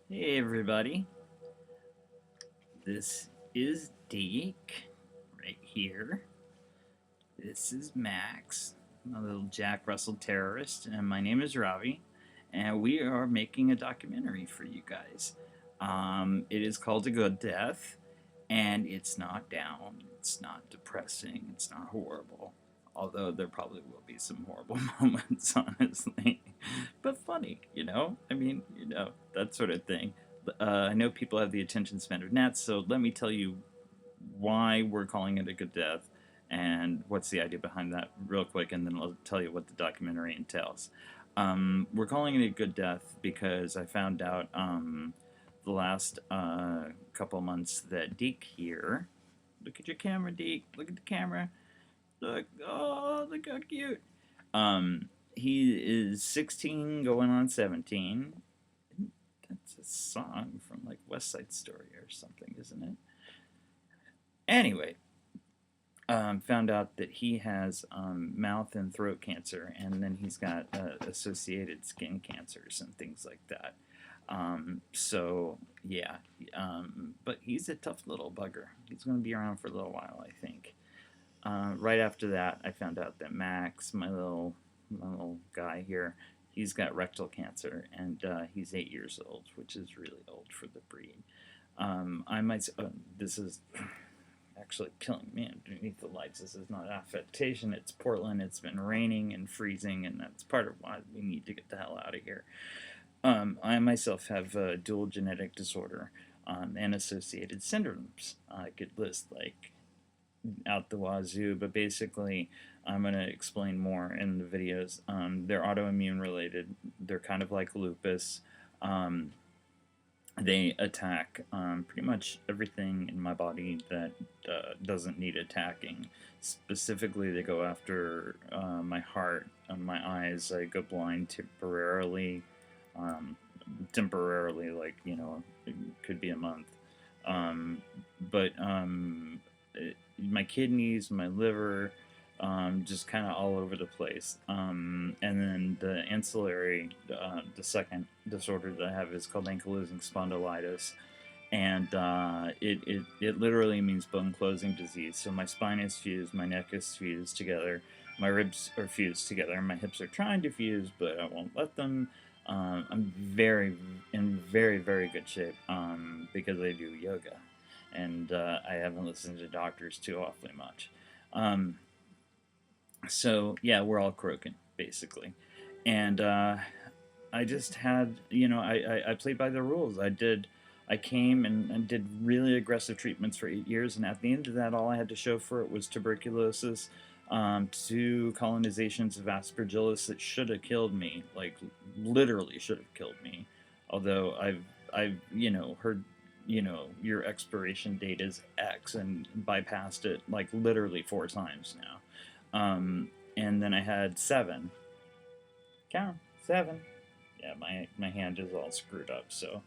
Hey everybody, this is Deke right here. This is Max, my little Jack Russell terrorist, and my name is Ravi, and we are making a documentary for you guys. It is called A Good Death, and it's not down, it's not depressing, it's not horrible. Although there probably will be some horrible moments, honestly. But funny, I mean, that sort of thing. I know people have the attention span of gnats, so let me tell you why we're calling it A Good Death and what's the idea behind that real quick, and then I'll tell you what the documentary entails. We're calling it A Good Death because I found out the last couple months that Deke here, look at your camera, Deke, look at the camera, look, oh, look how cute. He is 16 going on 17. That's a song from like West Side Story or something, isn't it? Anyway, found out that he has mouth and throat cancer, and then he's got associated skin cancers and things like that. So yeah, but he's a tough little bugger. He's going to be around for a little while, I think. Right after that, I found out that Max, my little guy here, he's got rectal cancer, and he's 8 years old, which is really old for the breed. I might. This is actually killing me underneath the lights. This is not affectation. It's Portland. It's been raining and freezing, and that's part of why we need to get the hell out of here. I myself have a dual genetic disorder and associated syndromes. I could list like out the wazoo, but basically, I'm going to explain more in the videos. They're autoimmune related. They're kind of like lupus. Um, they attack pretty much everything in my body that doesn't need attacking. Specifically, they go after my heart, my eyes. I go blind temporarily. Um, temporarily, like, it could be a month. Um, but my kidneys, my liver, just kind of all over the place. And then the ancillary, the second disorder that I have is called ankylosing spondylitis. And it literally means bone closing disease. So my spine is fused, my neck is fused together, my ribs are fused together, my hips are trying to fuse, but I won't let them. I'm in very, very good shape because I do yoga, and I haven't listened to doctors too awfully much. Um, so yeah, we're all croaking basically, and I just had, I played by the rules. I came and did really aggressive treatments for 8 years, and at the end of that, all I had to show for it was tuberculosis, two colonizations of aspergillus that should have killed me, like literally should have killed me. Although I've heard, your expiration date is X and bypassed it like literally 4 times now. And then I had seven. Count 7. Yeah, my hand is all screwed up. So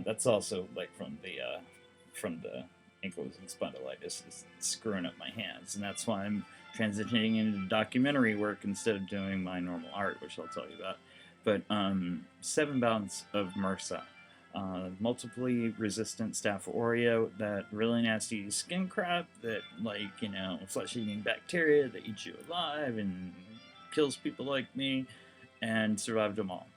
that's also like from the ankylosing spondylitis is screwing up my hands, and that's why I'm transitioning into documentary work instead of doing my normal art, which I'll tell you about. But 7 bouts of MRSA. Multiply resistant Staph aureus, that really nasty skin crap that, like, flesh eating bacteria that eats you alive and kills people like me, and survived them all.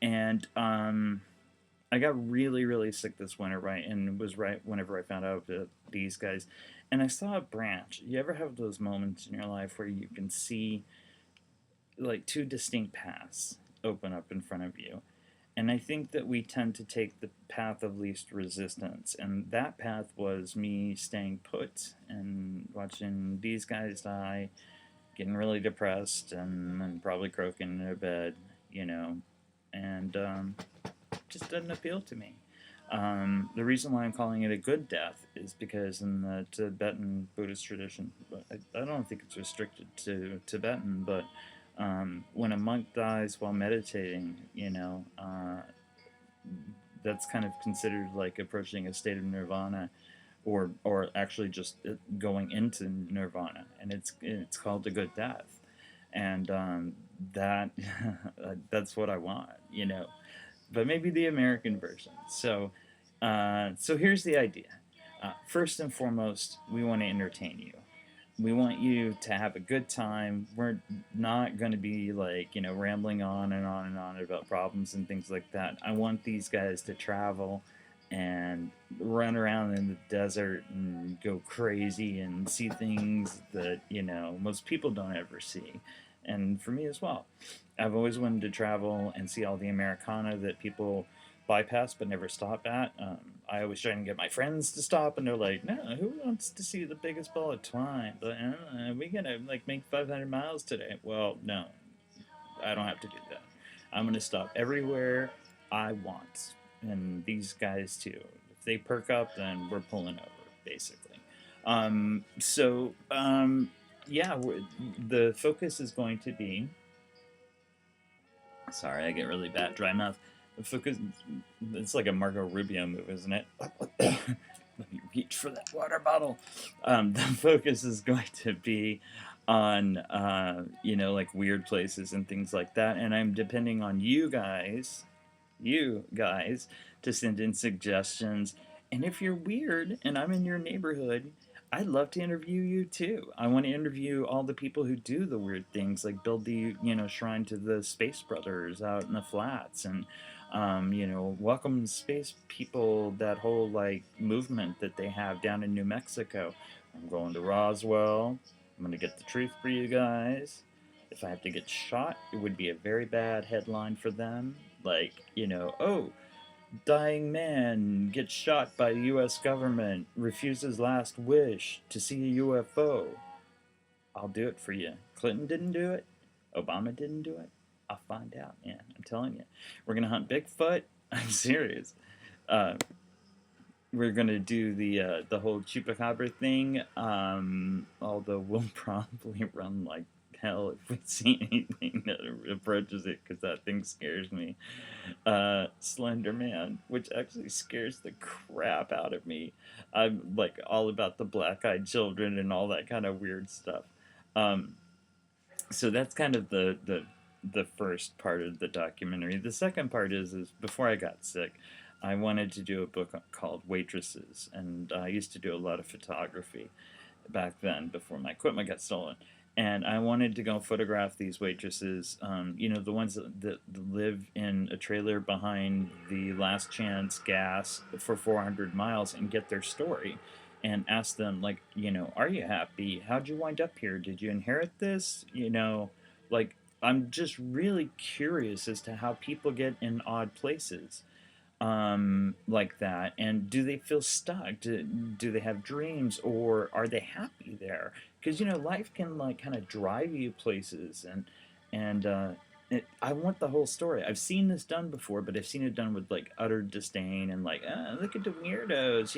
And I got really, really sick this winter, right? And it was right whenever I found out about these guys. And I saw a branch. You ever have those moments in your life where you can see like two distinct paths open up in front of you? And I think that we tend to take the path of least resistance. And that path was me staying put and watching these guys die, getting really depressed, and probably croaking in a bed, and just doesn't appeal to me. The reason why I'm calling it a good death is because in the Tibetan Buddhist tradition, I don't think it's restricted to Tibetan, but when a monk dies while meditating, that's kind of considered like approaching a state of nirvana, or actually just going into nirvana, and it's called a good death, and that that's what I want. but maybe the American version. So here's the idea. First and foremost, we want to entertain you. We want you to have a good time. We're not going to be like, rambling on and on and on about problems and things like that. I want these guys to travel and run around in the desert and go crazy and see things that, most people don't ever see. And for me as well. I've always wanted to travel and see all the Americana that people bypass but never stop at. I always try and get my friends to stop, and they're like, "No, who wants to see the biggest ball of twine? But we gotta like make 500 miles today." Well, no, I don't have to do that. I'm gonna stop everywhere I want, and these guys too. If they perk up, then we're pulling over, basically. Yeah, the focus is going to be. Sorry, I get really bad dry mouth. The focus. It's like a Margot Rubio move, isn't it? Let me reach for that water bottle. The focus is going to be on, like weird places and things like that. And I'm depending on you guys, to send in suggestions. And if you're weird and I'm in your neighborhood, I'd love to interview you too. I want to interview all the people who do the weird things, like build the shrine to the Space Brothers out in the flats, and welcome space people. That whole like movement that they have down in New Mexico. I'm going to Roswell. I'm gonna get the truth for you guys. If I have to get shot, it would be a very bad headline for them. Like, oh, dying man gets shot by the U.S. government, refuses last wish to see a UFO. I'll do it for you. Clinton didn't do it. Obama didn't do it. I'll find out, man. I'm telling you. We're going to hunt Bigfoot. I'm serious. Uh, we're going to do the whole chupacabra thing, although we'll probably run like hell if we see anything that approaches it, because that thing scares me. Slender Man, which actually scares the crap out of me. I'm like all about the black-eyed children and all that kind of weird stuff. Um, so that's kind of the first part of the documentary. The second part is before I got sick, I wanted to do a book called Waitresses, and I used to do a lot of photography back then before my equipment got stolen. And I wanted to go photograph these waitresses, the ones that live in a trailer behind the last chance gas for 400 miles, and get their story and ask them, like, are you happy? How'd you wind up here? Did you inherit this? Like, I'm just really curious as to how people get in odd places like that, and do they feel stuck? Do they have dreams, or are they happy there? Because life can like kind of drive you places, and I want the whole story. I've seen this done before, but I've seen it done with like utter disdain and like, look at the weirdos,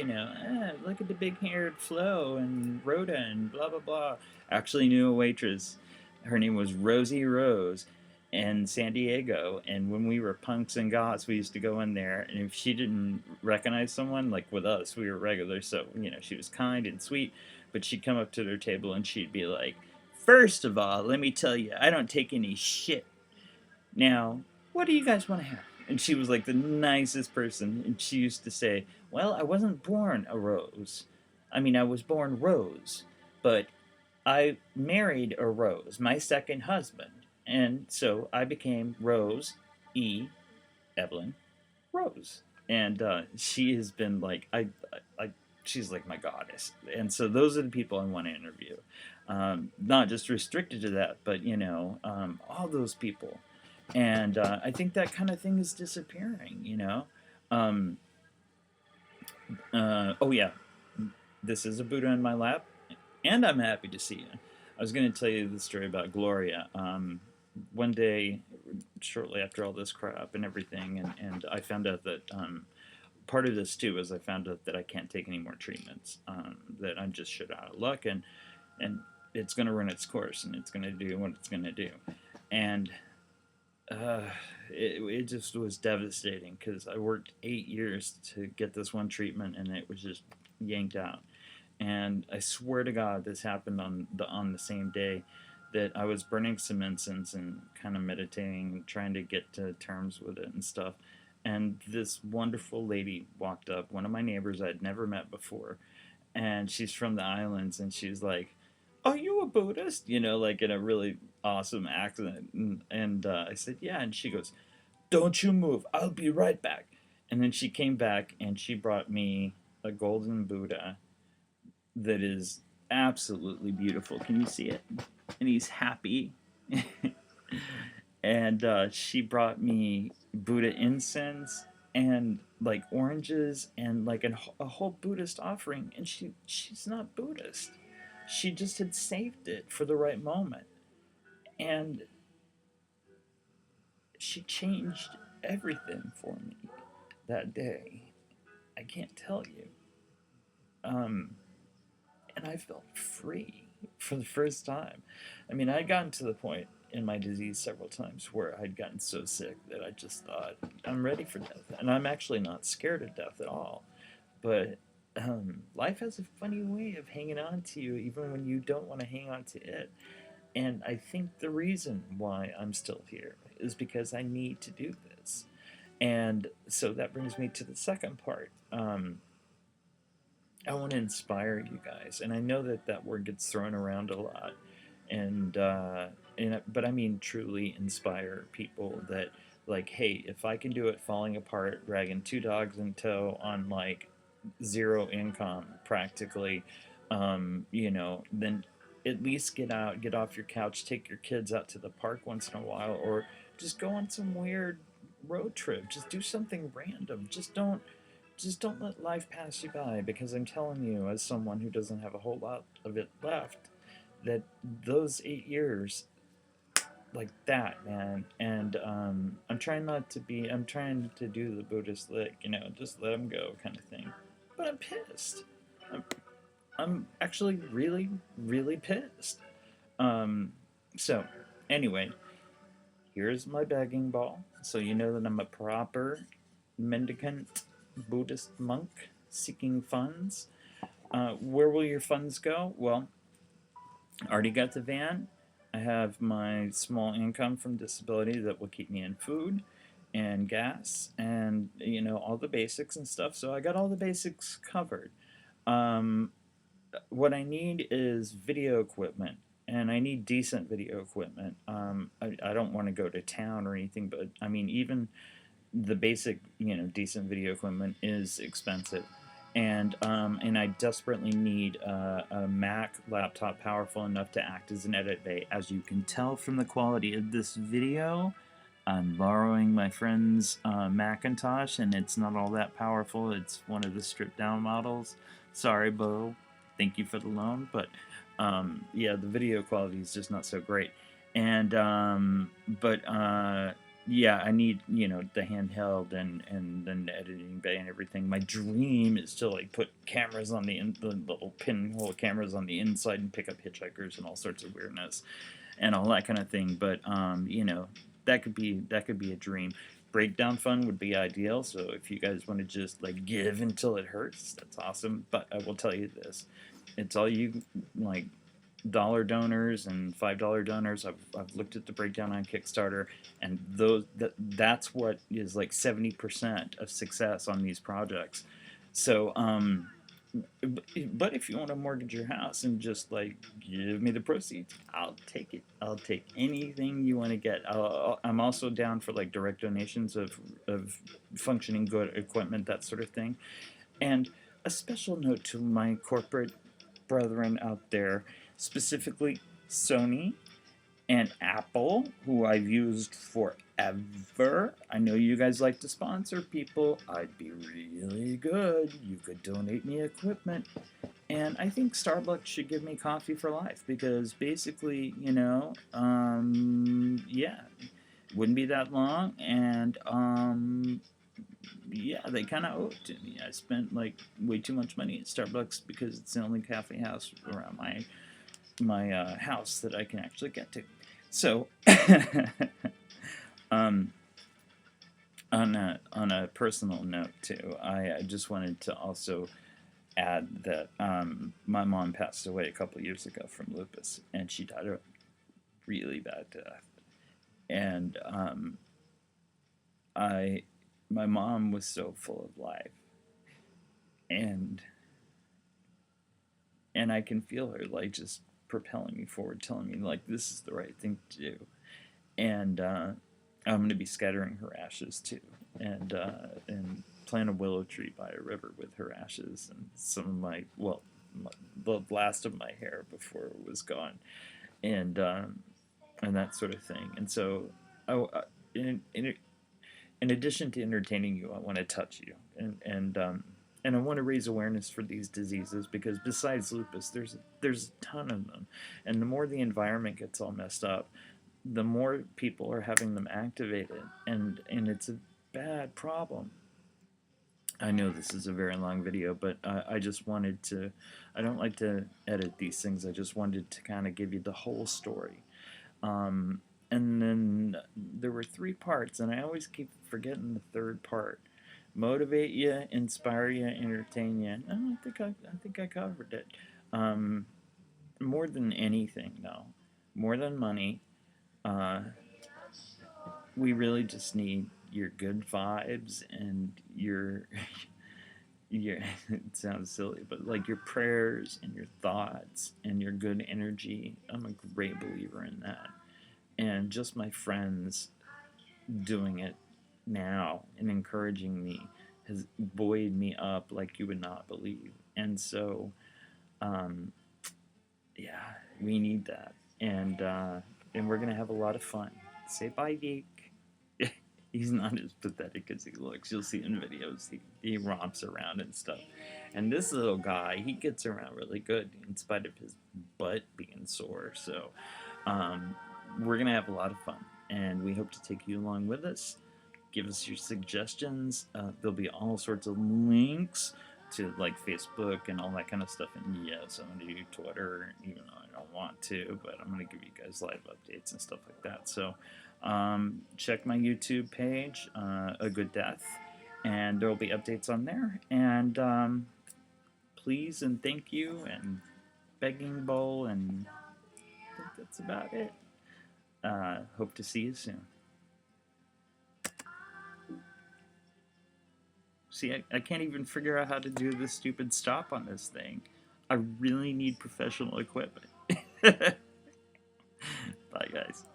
look at the big-haired Flo and Rhoda and blah blah blah. I actually knew a waitress. Her name was Rosie Rose in San Diego, and when we were punks and goths, we used to go in there, and if she didn't recognize someone, like with us, we were regular, so she was kind and sweet, but she'd come up to their table and she'd be like, "First of all, let me tell you, I don't take any shit. Now, what do you guys want to have?" And she was like the nicest person, and she used to say, "Well, I wasn't born a rose. I mean, I was born Rose, but I married a Rose, my second husband, and so I became Rose E. Evelyn Rose." And she has been like, she's like my goddess. And so those are the people I want to interview. Not just restricted to that, but all those people. And I think that kind of thing is disappearing. Um, oh yeah, this is a Buddha in my lap, and I'm happy to see you. I was going to tell you the story about Gloria. One day, shortly after all this crap and everything, and I found out that part of this too is I found out that I can't take any more treatments. That I'm just shit out of luck, and it's going to run its course, and it's going to do what it's going to do. And it just was devastating, because I worked 8 years to get this one treatment, and it was just yanked out. And I swear to God, this happened on the same day that I was burning some incense and kind of meditating, trying to get to terms with it and stuff. and this wonderful lady walked up, one of my neighbors I'd never met before, and she's from the islands, and she's like, "Are you a Buddhist?" You know, like in a really awesome accent, and I said, "Yeah," and she goes, "Don't you move, I'll be right back." And then she came back and she brought me a golden Buddha that is absolutely beautiful. Can you see it? And he's happy. And she brought me Buddha incense and like oranges and like a whole Buddhist offering. And she's not Buddhist. She just had saved it for the right moment, and she changed everything for me that day. I can't tell you. Um, and I felt free for the first time. I mean, I'd gotten to the point in my disease several times where I'd gotten so sick that I just thought, I'm ready for death. And I'm actually not scared of death at all. But life has a funny way of hanging on to you even when you don't want to hang on to it. And I think the reason why I'm still here is because I need to do this. And so that brings me to the second part. I want to inspire you guys, and I know that that word gets thrown around a lot, and but I mean truly inspire people that like, hey, if I can do it falling apart, dragging two dogs in tow on like zero income practically, then at least get out, get off your couch, take your kids out to the park once in a while, or just go on some weird road trip. Just do something random. Just don't let life pass you by, because I'm telling you, as someone who doesn't have a whole lot of it left, that those 8 years, like that, man. And I'm trying to do the Buddhist lick, just let them go kind of thing. But I'm pissed. I'm, I'm actually really, really pissed. Um, so, anyway, here's my begging ball. So you know that I'm a proper mendicant Buddhist monk seeking funds. Where will your funds go? Well, I already got the van. I have my small income from disability that will keep me in food and gas and all the basics and stuff. So I got all the basics covered. Um, what I need is video equipment, and I need decent video equipment. I don't want to go to town or anything, but I mean, even the basic, decent video equipment is expensive, and I desperately need a Mac laptop powerful enough to act as an edit bay. As you can tell from the quality of this video, I'm borrowing my friend's Macintosh, and it's not all that powerful. It's one of the stripped down models. Sorry, Bo. Thank you for the loan, but yeah, the video quality is just not so great. And but yeah, I need the handheld and then the editing bay and everything. My dream is to like put cameras on the little pinhole cameras on the inside and pick up hitchhikers and all sorts of weirdness and all that kind of thing. But that could be a dream. Breakdown fund would be ideal. So if you guys want to just like give until it hurts, that's awesome. But I will tell you this: it's all you like dollar donors and $5 donors. I've looked at the breakdown on Kickstarter, and that's what is like 70% of success on these projects. So but if you want to mortgage your house and just like give me the proceeds, I'll take it. I'll take anything you want to get. I'm also down for like direct donations of functioning good equipment, that sort of thing. And a special note to my corporate brethren out there, specifically Sony and Apple, who I've used forever. I know you guys like to sponsor people. I'd be really good. You could donate me equipment. And I think Starbucks should give me coffee for life, because basically, yeah, wouldn't be that long. And yeah, they kind of owe it to me. I spent like way too much money at Starbucks because it's the only cafe house around my house that I can actually get to. So, um, on a personal note too, I just wanted to also add that my mom passed away a couple years ago from lupus, and she died a really bad death. And I my mom was so full of life, and I can feel her like just propelling me forward, telling me like this is the right thing to do. And I'm going to be scattering her ashes too, and plant a willow tree by a river with her ashes and some of the last of my hair before it was gone, and that sort of thing. And so, in, in in addition to entertaining you, I want to touch you, and I want to raise awareness for these diseases, because besides lupus, there's a ton of them, and the more the environment gets all messed up, the more people are having them activated, and it's a bad problem. I know this is a very long video, but I just wanted to. I don't like to edit these things. I just wanted to kind of give you the whole story. Um, and then there were three parts, and I always keep forgetting the third part. Motivate you, inspire you, entertain you. Oh, I think I covered it. Um, More than anything, though, more than money, uh, we really just need your good vibes and your your it sounds silly, but like your prayers and your thoughts and your good energy. I'm a great believer in that. And just my friends doing it now and encouraging me has buoyed me up like you would not believe. And so, um, yeah, we need that, and we're gonna have a lot of fun. Say bye, Geek. He's not as pathetic as he looks. You'll see in videos. He romps around and stuff. And this little guy, he gets around really good in spite of his butt being sore. So um, we're going to have a lot of fun. And we hope to take you along with us. Give us your suggestions. There'll be all sorts of links to like Facebook and all that kind of stuff. And yes, I'm going to do Twitter, even though I don't want to, but I'm going to give you guys live updates and stuff like that. So check my YouTube page, A Good Death, and there will be updates on there. And please and thank you and begging bowl, and I think that's about it. Hope to see you soon. See, I can't even figure out how to do this stupid stop on this thing. I really need professional equipment. Bye, guys.